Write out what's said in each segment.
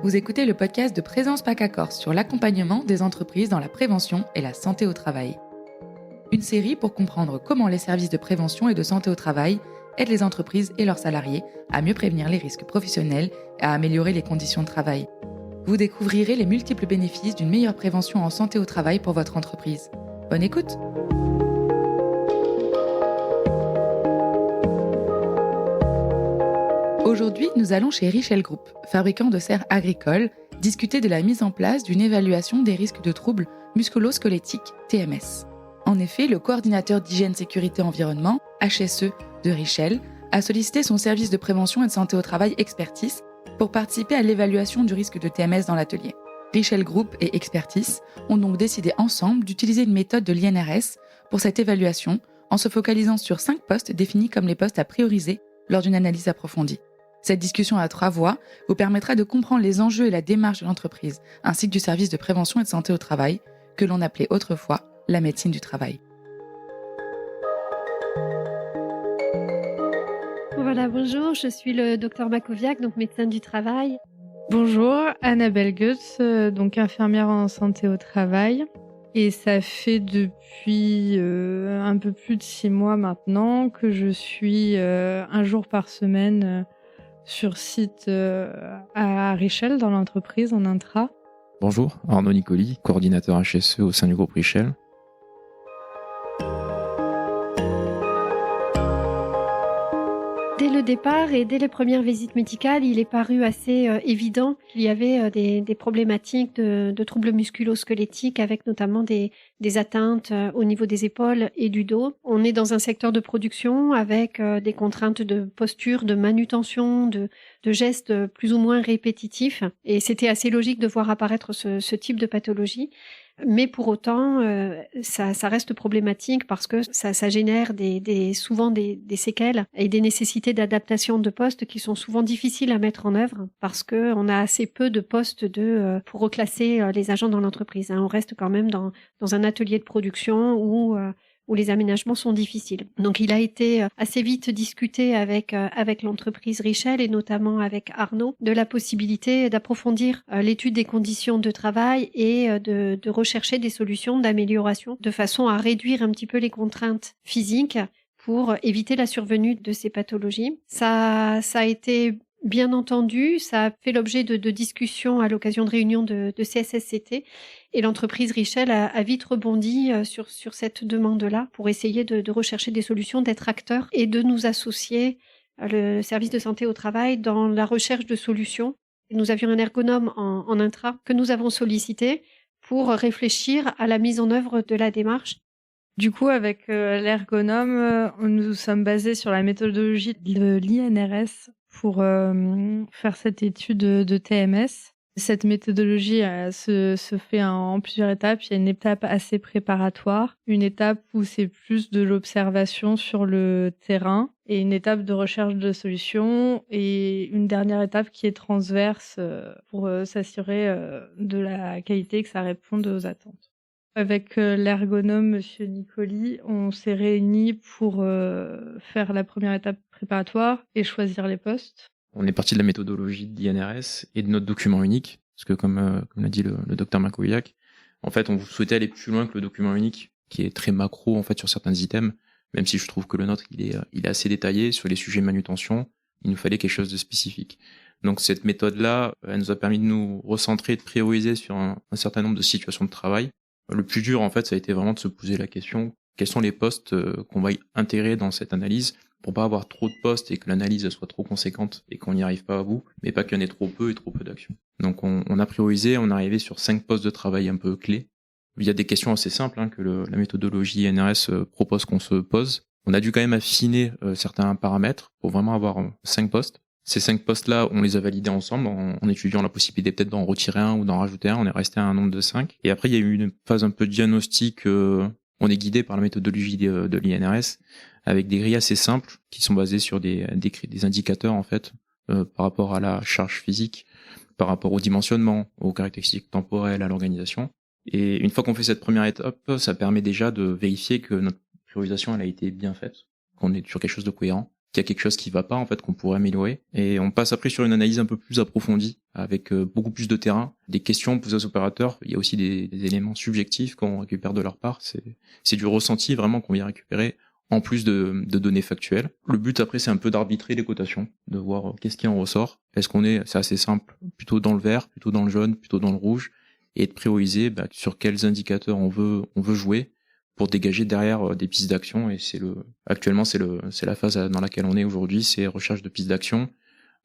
Vous écoutez le podcast de Présence PACA Corse sur l'accompagnement des entreprises dans la prévention et la santé au travail. Une série pour comprendre comment les services de prévention et de santé au travail aident les entreprises et leurs salariés à mieux prévenir les risques professionnels et à améliorer les conditions de travail. Vous découvrirez les multiples bénéfices d'une meilleure prévention en santé au travail pour votre entreprise. Bonne écoute! Aujourd'hui, nous allons chez Richel Group, fabricant de serres agricoles, discuter de la mise en place d'une évaluation des risques de troubles musculo-squelettiques, TMS. En effet, le coordinateur d'hygiène sécurité environnement, HSE, de Richel, a sollicité son service de prévention et de santé au travail Expertise pour participer à l'évaluation du risque de TMS dans l'atelier. Richel Group et Expertise ont donc décidé ensemble d'utiliser une méthode de l'INRS pour cette évaluation en se focalisant sur 5 postes définis comme les postes à prioriser lors d'une analyse approfondie. Cette discussion à 3 voix vous permettra de comprendre les enjeux et la démarche de l'entreprise, ainsi que du service de prévention et de santé au travail, que l'on appelait autrefois la médecine du travail. Voilà, bonjour, je suis le docteur Makoviak, donc médecin du travail. Bonjour, Annabelle Goetz, donc infirmière en santé au travail. Et ça fait depuis un peu plus de 6 mois maintenant que je suis un jour par semaine sur site à Richel, dans l'entreprise, en intra. Bonjour, Arnaud Nicoli, coordinateur HSE au sein du groupe Richel. Dès le départ et dès les premières visites médicales, il est paru assez évident qu'il y avait des problématiques de troubles musculo-squelettiques avec notamment des atteintes au niveau des épaules et du dos. On est dans un secteur de production avec des contraintes de posture, de manutention, de gestes plus ou moins répétitifs. Et c'était assez logique de voir apparaître ce type de pathologie. Mais pour autant, ça reste problématique parce que ça génère souvent des séquelles et des nécessités d'adaptation de postes qui sont souvent difficiles à mettre en œuvre parce que on a assez peu de postes pour reclasser les agents dans l'entreprise. On reste quand même dans un atelier de production où les aménagements sont difficiles. Donc il a été assez vite discuté avec l'entreprise Richel et notamment avec Arnaud de la possibilité d'approfondir l'étude des conditions de travail et de rechercher des solutions d'amélioration de façon à réduire un petit peu les contraintes physiques pour éviter la survenue de ces pathologies. Ça a été bien entendu, ça a fait l'objet de discussions à l'occasion de réunions de CSSCT et l'entreprise Richel a vite rebondi sur cette demande-là pour essayer de rechercher des solutions, d'être acteur et de nous associer le service de santé au travail dans la recherche de solutions. Nous avions un ergonome en intra que nous avons sollicité pour réfléchir à la mise en œuvre de la démarche. Du coup, avec l'ergonome, nous sommes basés sur la méthodologie de l'INRS pour faire cette étude de TMS. Cette méthodologie se fait en plusieurs étapes. Il y a une étape assez préparatoire, une étape où c'est plus de l'observation sur le terrain et une étape de recherche de solutions et une dernière étape qui est transverse pour s'assurer de la qualité et que ça réponde aux attentes. Avec l'ergonome, Monsieur Nicoli, on s'est réunis pour faire la première étape préparatoire et choisir les postes. On est parti de la méthodologie de l'INRS et de notre document unique, parce que comme l'a dit le docteur Makoviak, en fait, on souhaitait aller plus loin que le document unique, qui est très macro en fait sur certains items, même si je trouve que le nôtre il est assez détaillé sur les sujets manutention. Il nous fallait quelque chose de spécifique. Donc cette méthode-là, elle nous a permis de nous recentrer, de prioriser sur un certain nombre de situations de travail. Le plus dur, en fait, ça a été vraiment de se poser la question, quels sont les postes qu'on va intégrer dans cette analyse pour pas avoir trop de postes et que l'analyse soit trop conséquente et qu'on n'y arrive pas à bout, mais pas qu'il y en ait trop peu et trop peu d'actions. Donc on a priorisé, on est arrivé sur 5 postes de travail un peu clés. Il y a des questions assez simples que la méthodologie INRS propose qu'on se pose. On a dû quand même affiner certains paramètres pour vraiment avoir 5 postes. Ces 5 postes-là, on les a validés ensemble en étudiant la possibilité peut-être d'en retirer un ou d'en rajouter un. On est resté à un nombre de 5. Et après, il y a eu une phase un peu de diagnostic. On est guidé par la méthodologie de l'INRS avec des grilles assez simples qui sont basées sur des indicateurs en fait par rapport à la charge physique, par rapport au dimensionnement, aux caractéristiques temporelles, à l'organisation. Et une fois qu'on fait cette première étape, ça permet déjà de vérifier que notre priorisation elle a été bien faite, qu'on est sur quelque chose de cohérent. qu'il y a quelque chose qui va pas, en fait, qu'on pourrait améliorer. Et on passe après sur une analyse un peu plus approfondie, avec beaucoup plus de terrain, des questions posées aux opérateurs. Il y a aussi des éléments subjectifs qu'on récupère de leur part. C'est du ressenti vraiment qu'on vient récupérer, en plus de données factuelles. Le but après, c'est un peu d'arbitrer les cotations, de voir qu'est-ce qui en ressort. C'est assez simple, plutôt dans le vert, plutôt dans le jaune, plutôt dans le rouge, et de prioriser sur quels indicateurs on veut jouer, pour dégager derrière des pistes d'action. Et actuellement c'est la phase dans laquelle on est aujourd'hui, c'est recherche de pistes d'action.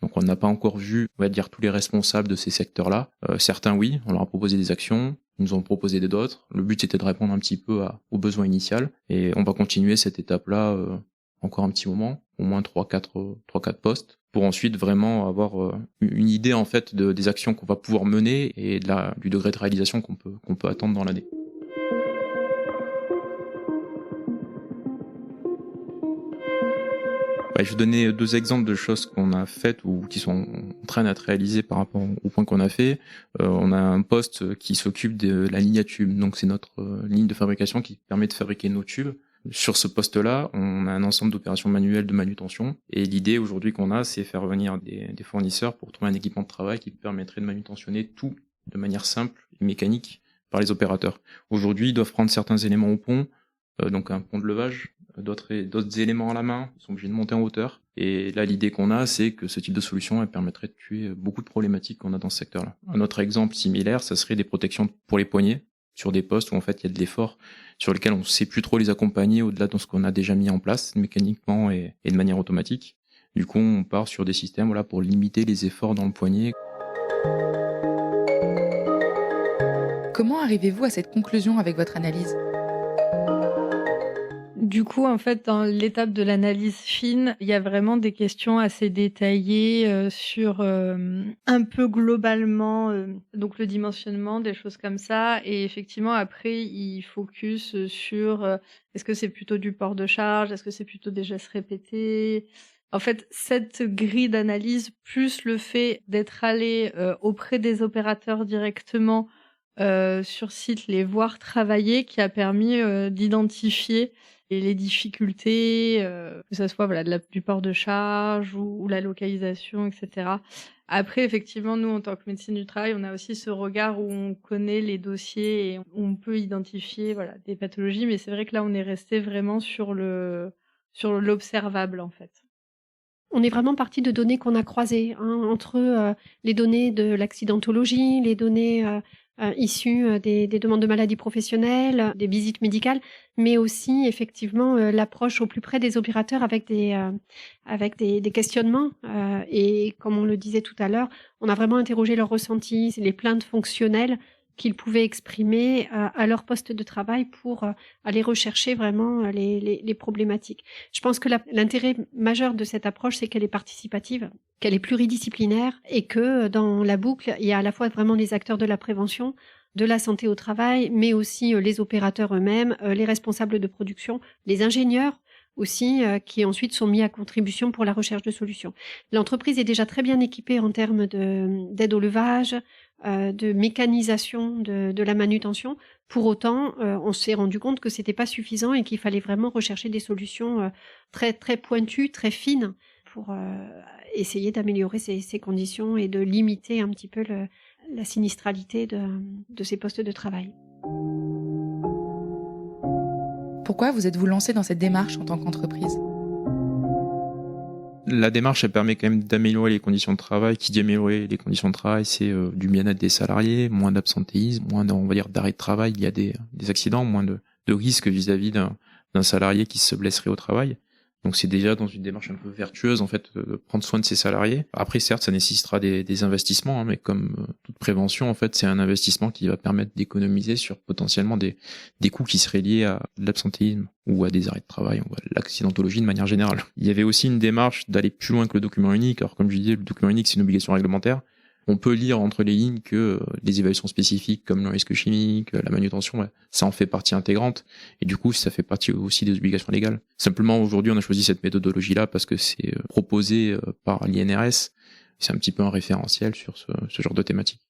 Donc on n'a pas encore vu, on va dire, tous les responsables de ces secteurs-là. Certains oui, on leur a proposé des actions, ils nous ont proposé d'autres. Le but était de répondre un petit peu aux besoins initiaux, et on va continuer cette étape-là encore un petit moment, au moins 3-4 postes, pour ensuite vraiment avoir une idée en fait des actions qu'on va pouvoir mener et du degré de réalisation qu'on peut attendre dans l'année. Je vais donner 2 exemples de choses qu'on a faites ou qui sont en train d'être réalisées par rapport au point qu'on a fait. On a un poste qui s'occupe de la ligne à tubes, donc c'est notre ligne de fabrication qui permet de fabriquer nos tubes. Sur ce poste-là, on a un ensemble d'opérations manuelles de manutention, et l'idée aujourd'hui qu'on a, c'est faire venir des fournisseurs pour trouver un équipement de travail qui permettrait de manutentionner tout de manière simple et mécanique par les opérateurs. Aujourd'hui, ils doivent prendre certains éléments au pont, donc un pont de levage, d'autres éléments à la main, ils sont obligés de monter en hauteur. Et là, l'idée qu'on a, c'est que ce type de solution, elle permettrait de tuer beaucoup de problématiques qu'on a dans ce secteur-là. Un autre exemple similaire, ça serait des protections pour les poignets, sur des postes où en fait il y a de l'effort, sur lequel on ne sait plus trop les accompagner au-delà de ce qu'on a déjà mis en place mécaniquement et de manière automatique. Du coup, on part sur des systèmes pour limiter les efforts dans le poignet. Comment arrivez-vous à cette conclusion avec votre analyse ? Du coup, en fait, dans l'étape de l'analyse fine, il y a vraiment des questions assez détaillées sur un peu globalement donc le dimensionnement, des choses comme ça. Et effectivement, après, il focus sur est-ce que c'est plutôt du port de charge, est-ce que c'est plutôt des gestes répétés. En fait, cette grille d'analyse, plus le fait d'être allé auprès des opérateurs directement sur site, les voir travailler, qui a permis d'identifier les difficultés, que ça soit du port de charge ou la localisation, etc. Après, effectivement, nous, en tant que médecine du travail, on a aussi ce regard où on connaît les dossiers et on peut identifier des pathologies, mais c'est vrai que là, on est resté vraiment sur l'observable, en fait. On est vraiment parti de données qu'on a croisées, entre les données de l'accidentologie, les données issues des demandes de maladies professionnelles, des visites médicales, mais aussi effectivement l'approche au plus près des opérateurs avec des questionnements. Et comme on le disait tout à l'heure, on a vraiment interrogé leurs ressentis, les plaintes fonctionnelles qu'ils pouvaient exprimer à leur poste de travail pour aller rechercher vraiment les problématiques. Je pense que l'intérêt majeur de cette approche, c'est qu'elle est participative, qu'elle est pluridisciplinaire et que dans la boucle, il y a à la fois vraiment les acteurs de la prévention, de la santé au travail, mais aussi les opérateurs eux-mêmes, les responsables de production, les ingénieurs aussi, qui ensuite sont mis à contribution pour la recherche de solutions. L'entreprise est déjà très bien équipée en termes d'aide au levage, de mécanisation de la manutention. Pour autant, on s'est rendu compte que c'était pas suffisant et qu'il fallait vraiment rechercher des solutions très très pointues, très fines pour essayer d'améliorer ces conditions et de limiter un petit peu la sinistralité de ces postes de travail. Pourquoi vous êtes-vous lancé dans cette démarche en tant qu'entreprise ? La démarche, elle permet quand même d'améliorer les conditions de travail. Qui dit améliorer les conditions de travail, c'est du bien-être des salariés, moins d'absentéisme, moins d'arrêt de travail. Il y a des accidents, moins de risques vis-à-vis d'un salarié qui se blesserait au travail. Donc c'est déjà dans une démarche un peu vertueuse en fait de prendre soin de ses salariés. Après certes ça nécessitera des investissements, mais comme toute prévention en fait c'est un investissement qui va permettre d'économiser sur potentiellement des coûts qui seraient liés à l'absentéisme ou à des arrêts de travail ou à l'accidentologie de manière générale. Il y avait aussi une démarche d'aller plus loin que le document unique. Alors comme je disais, le document unique c'est une obligation réglementaire. On peut lire entre les lignes que les évaluations spécifiques comme le risque chimique, la manutention, ça en fait partie intégrante. Et du coup, ça fait partie aussi des obligations légales. Simplement, aujourd'hui, on a choisi cette méthodologie-là parce que c'est proposé par l'INRS. C'est un petit peu un référentiel sur ce genre de thématique.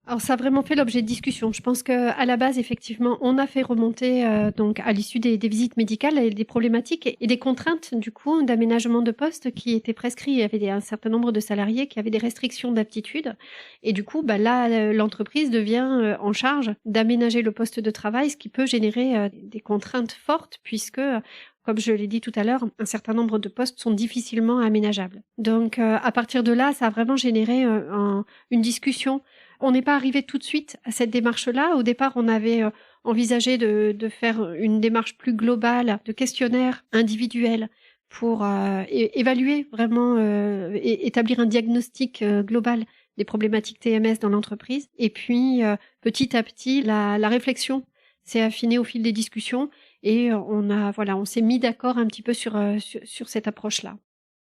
Alors ça a vraiment fait l'objet de discussions. Je pense qu'à la base, effectivement, on a fait remonter donc à l'issue des visites médicales des problématiques et des contraintes du coup d'aménagement de poste qui étaient prescrits. Il y avait un certain nombre de salariés qui avaient des restrictions d'aptitude et du coup, là, l'entreprise devient en charge d'aménager le poste de travail, ce qui peut générer des contraintes fortes puisque comme je l'ai dit tout à l'heure, un certain nombre de postes sont difficilement aménageables. Donc, à partir de là, ça a vraiment généré une discussion. On n'est pas arrivé tout de suite à cette démarche-là. Au départ, on avait envisagé de faire une démarche plus globale, de questionnaire individuel pour évaluer vraiment et établir un diagnostic global des problématiques TMS dans l'entreprise. Et puis, petit à petit, la réflexion s'est affinée au fil des discussions et on s'est mis d'accord un petit peu sur cette approche-là.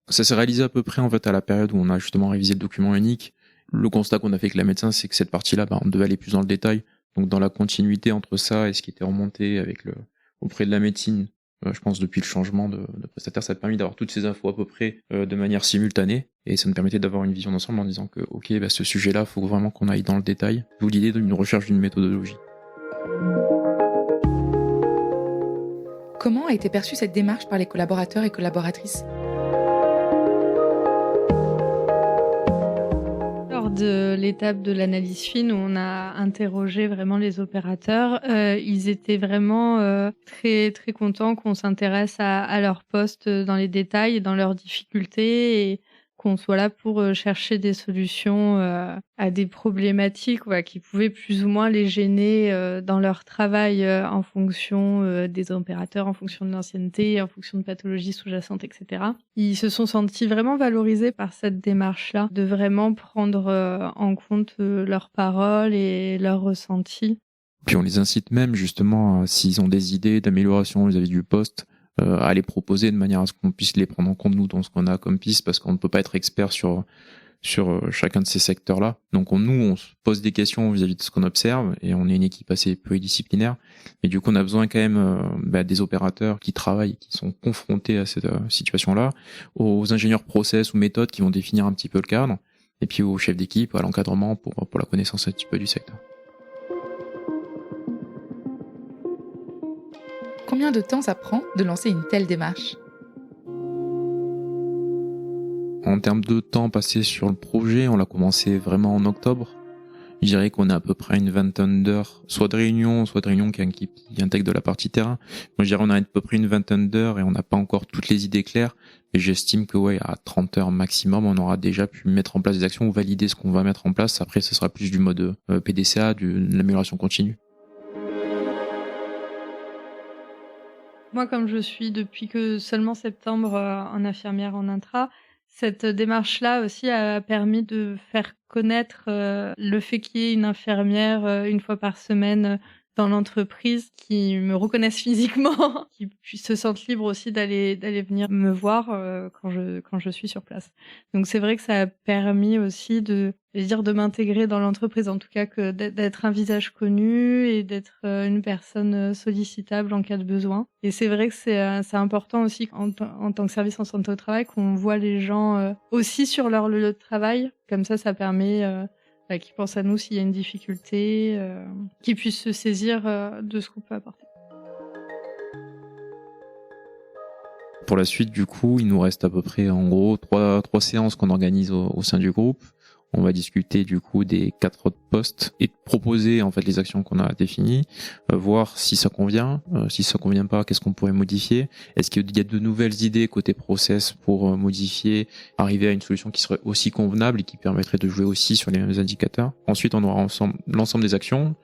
Ça s'est réalisé à peu près en fait à la période où on a justement révisé le document unique. Le constat qu'on a fait avec la médecin, c'est que cette partie-là, on devait aller plus dans le détail. Donc dans la continuité entre ça et ce qui était remonté auprès de la médecine, je pense depuis le changement de prestataire, ça a permis d'avoir toutes ces infos à peu près de manière simultanée. Et ça nous permettait d'avoir une vision d'ensemble en disant que ce sujet-là, il faut vraiment qu'on aille dans le détail. D'où l'idée d'une recherche d'une méthodologie. Comment a été perçue cette démarche par les collaborateurs et collaboratrices ? Lors de l'étape de l'analyse fine où on a interrogé vraiment les opérateurs, ils étaient vraiment très très contents qu'on s'intéresse à leur poste dans les détails et dans leurs difficultés et qu'on soit là pour chercher des solutions à des problématiques qui pouvaient plus ou moins les gêner dans leur travail en fonction des opérateurs, en fonction de l'ancienneté, en fonction de pathologies sous-jacentes, etc. Ils se sont sentis vraiment valorisés par cette démarche-là, de vraiment prendre en compte leurs paroles et leurs ressentis. Puis on les incite même justement, s'ils ont des idées d'amélioration vis-à-vis du poste, à les proposer de manière à ce qu'on puisse les prendre en compte nous dans ce qu'on a comme piste, parce qu'on ne peut pas être expert sur chacun de ces secteurs-là. Donc on se pose des questions vis-à-vis de ce qu'on observe et on est une équipe assez pluridisciplinaire. Mais du coup, on a besoin quand même des opérateurs qui travaillent, qui sont confrontés à cette situation-là, aux ingénieurs process ou méthodes qui vont définir un petit peu le cadre, et puis aux chefs d'équipe, à l'encadrement pour la connaissance un petit peu du secteur. Combien de temps ça prend de lancer une telle démarche ? En termes de temps passé sur le projet, on l'a commencé vraiment en octobre. Je dirais qu'on a à peu près une vingtaine d'heures, soit de réunions qui intègrent de la partie terrain. Moi, je dirais qu'on a à peu près une vingtaine d'heures et on n'a pas encore toutes les idées claires. Mais j'estime que à 30 heures maximum, on aura déjà pu mettre en place des actions ou valider ce qu'on va mettre en place. Après, ce sera plus du mode PDCA, de l'amélioration continue. Moi, comme je suis depuis que seulement septembre en infirmière en intra, cette démarche-là aussi a permis de faire connaître le fait qu'il y ait une infirmière une fois par semaine dans l'entreprise qui me reconnaisse physiquement, qui puisse se sentir libre aussi d'aller venir me voir quand je suis sur place. Donc c'est vrai que ça a permis aussi de m'intégrer dans l'entreprise, en tout cas que d'être un visage connu et d'être une personne sollicitable en cas de besoin. Et c'est vrai que c'est important aussi en tant que service en santé au travail qu'on voit les gens aussi sur leur lieu de travail. Comme ça permet qu'ils pensent à nous s'il y a une difficulté, qu'ils puissent se saisir de ce qu'on peut apporter. Pour la suite, du coup, il nous reste à peu près, en gros, trois séances qu'on organise au sein du groupe. On va discuter du coup des 4 autres postes et proposer en fait les actions qu'on a définies, voir si ça convient, si ça convient pas, qu'est-ce qu'on pourrait modifier, est-ce qu'il y a de nouvelles idées côté process pour modifier, arriver à une solution qui serait aussi convenable et qui permettrait de jouer aussi sur les mêmes indicateurs. Ensuite, on aura l'ensemble des actions.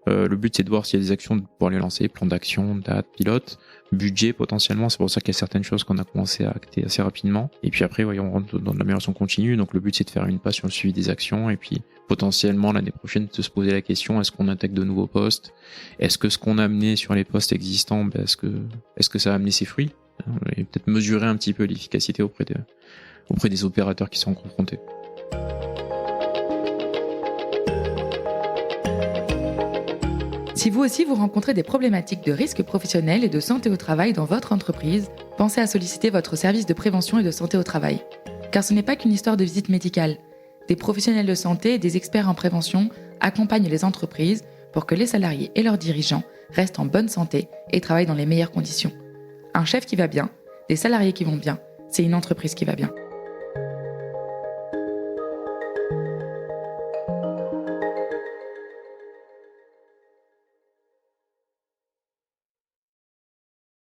Le but c'est de voir s'il y a des actions pour les lancer, plan d'action, date, pilote, budget potentiellement. C'est pour ça qu'il y a certaines choses qu'on a commencé à acter assez rapidement. Et puis après, on rentre dans de l'amélioration continue. Donc le but c'est de faire une passe sur le suivi des actions et puis potentiellement l'année prochaine de se poser la question, est-ce qu'on intègre de nouveaux postes? Est-ce que ce qu'on a amené sur les postes existants, est-ce que ça a amené ses fruits? Et peut-être mesurer un petit peu l'efficacité auprès des opérateurs qui sont confrontés. Si vous aussi vous rencontrez des problématiques de risque professionnel et de santé au travail dans votre entreprise, pensez à solliciter votre service de prévention et de santé au travail. Car ce n'est pas qu'une histoire de visite médicale. Des professionnels de santé et des experts en prévention accompagne les entreprises pour que les salariés et leurs dirigeants restent en bonne santé et travaillent dans les meilleures conditions. Un chef qui va bien, des salariés qui vont bien, c'est une entreprise qui va bien.